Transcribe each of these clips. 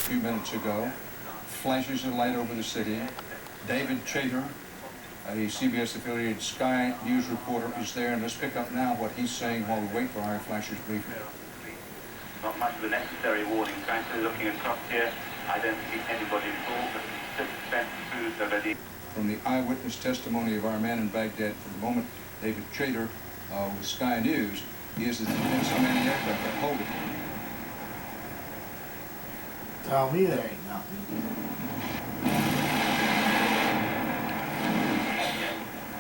few minutes ago. Flashes of light over the city. David Chater, a CBS affiliated Sky News reporter, is there, and let's pick up now what he's saying while we wait for our Flasher's briefing. Not much of a necessary warning, frankly. Looking across here, I don't see anybody at all, but just spent food already. From the eyewitness testimony of our man in Baghdad, for the moment, David Chater with Sky News, he is the defense unmanned aircraft that hold it. Tell me there ain't nothing.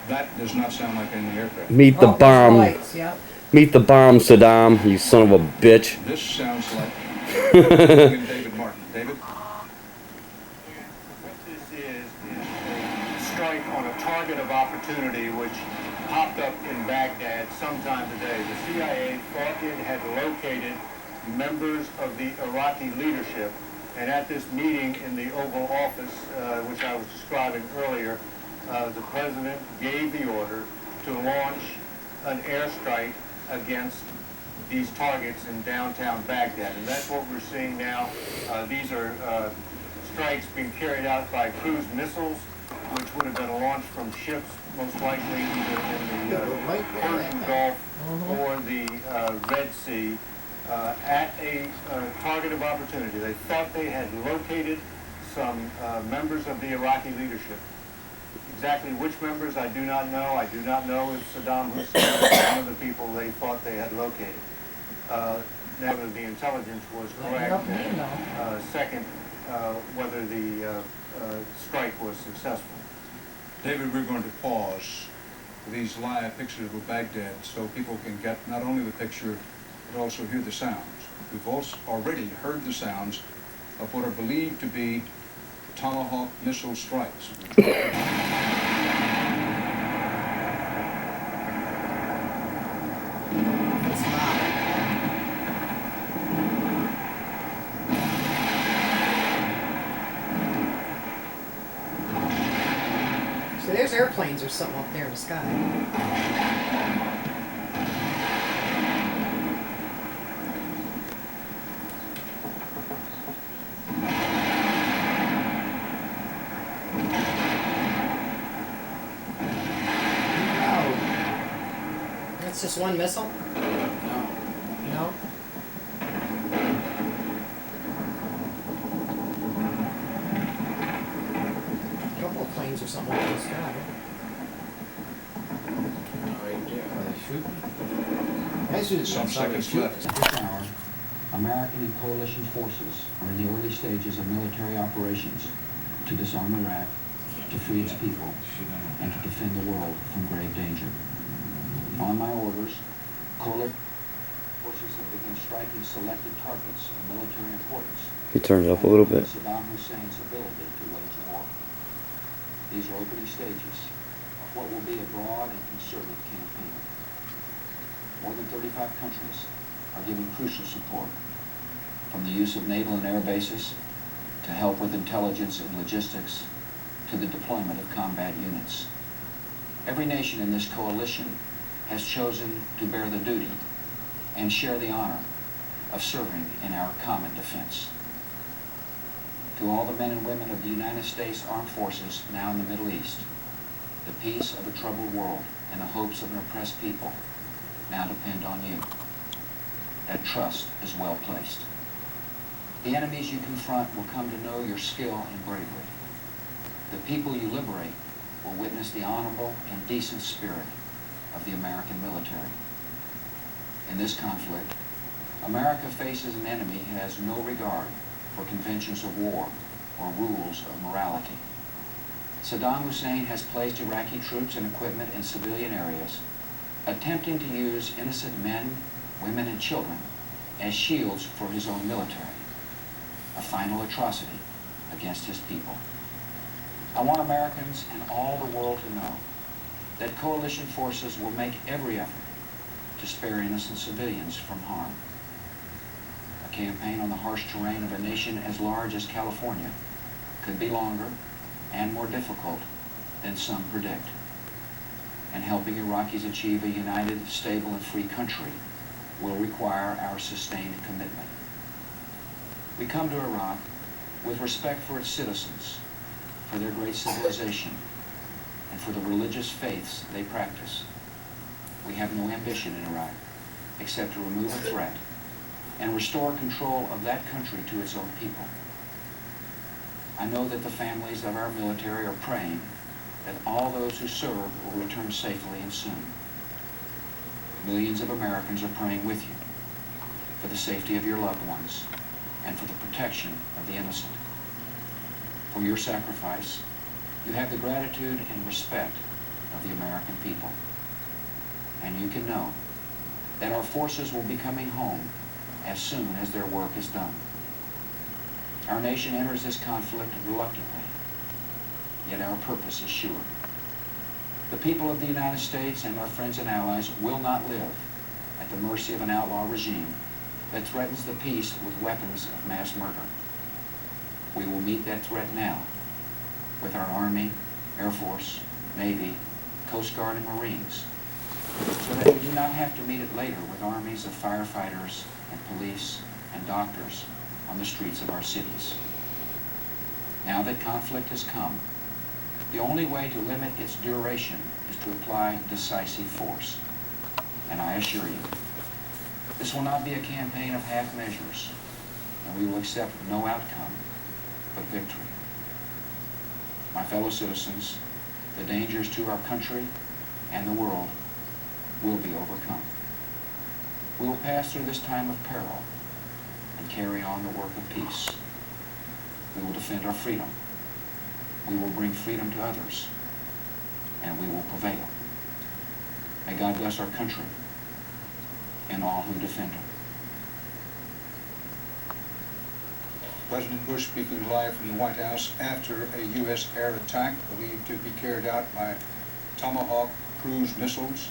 That does not sound like any aircraft. Meet the bomb. Lights, yep. Meet the bomb, Saddam, you son of a bitch. This sounds like David Martin. David? What this is a strike on a target of opportunity which popped up in Baghdad sometime today. The CIA thought it had located members of the Iraqi leadership, and at this meeting in the Oval Office, which I was describing earlier, the president gave the order to launch an airstrike against these targets in downtown Baghdad. And that's what we're seeing now. These are strikes being carried out by cruise missiles, which would have been launched from ships, most likely either in the Persian Gulf or the Red Sea, at a target of opportunity. They thought they had located some members of the Iraqi leadership. Exactly which members, I do not know. I do not know if Saddam Hussein was one of the people they thought they had located. Now that the intelligence was correct, and second, whether the strike was successful. David, we're going to pause for these live pictures of Baghdad so people can get not only the picture, but also hear the sounds. We've also already heard the sounds of what are believed to be Tomahawk missile strikes. So there's airplanes or something up there in the sky. That's just one missile? No. No? A couple of planes or something up in the sky. Right there. Are they shooting? They shoot Some seconds left. This hour, American and coalition forces are in the early stages of military operations to disarm Iraq, to free its people, and to defend the world from grave danger. On my orders, coalition forces have begun striking selected targets of military importance. He turned it up a little bit. Saddam Hussein's ability to wage war. These are opening stages of what will be a broad and concerted campaign. More than 35 countries are giving crucial support, from the use of naval and air bases to help with intelligence and logistics to the deployment of combat units. Every nation in this coalition has chosen to bear the duty and share the honor of serving in our common defense. To all the men and women of the United States Armed Forces now in the Middle East, the peace of a troubled world and the hopes of an oppressed people now depend on you. That trust is well placed. The enemies you confront will come to know your skill and bravery. The people you liberate will witness the honorable and decent spirit of the American military. In this conflict, America faces an enemy who has no regard for conventions of war or rules of morality. Saddam Hussein has placed Iraqi troops and equipment in civilian areas, attempting to use innocent men, women, and children as shields for his own military, a final atrocity against his people. I want Americans and all the world to know that coalition forces will make every effort to spare innocent civilians from harm. A campaign on the harsh terrain of a nation as large as California could be longer and more difficult than some predict. And helping Iraqis achieve a united, stable, and free country will require our sustained commitment. We come to Iraq with respect for its citizens, for their great civilization, and for the religious faiths they practice. We have no ambition in Iraq except to remove a threat and restore control of that country to its own people. I know that the families of our military are praying that all those who serve will return safely and soon. Millions of Americans are praying with you for the safety of your loved ones and for the protection of the innocent. For your sacrifice, you have the gratitude and respect of the American people. And you can know that our forces will be coming home as soon as their work is done. Our nation enters this conflict reluctantly, yet our purpose is sure. The people of the United States and our friends and allies will not live at the mercy of an outlaw regime that threatens the peace with weapons of mass murder. We will meet that threat now with our Army, Air Force, Navy, Coast Guard, and Marines, so that we do not have to meet it later with armies of firefighters and police and doctors on the streets of our cities. Now that conflict has come, the only way to limit its duration is to apply decisive force. And I assure you, this will not be a campaign of half measures, and we will accept no outcome but victory. My fellow citizens, the dangers to our country and the world will be overcome. We will pass through this time of peril and carry on the work of peace. We will defend our freedom. We will bring freedom to others, and we will prevail. May God bless our country and all who defend her. President Bush speaking live from the White House after a U.S. air attack believed to be carried out by Tomahawk cruise missiles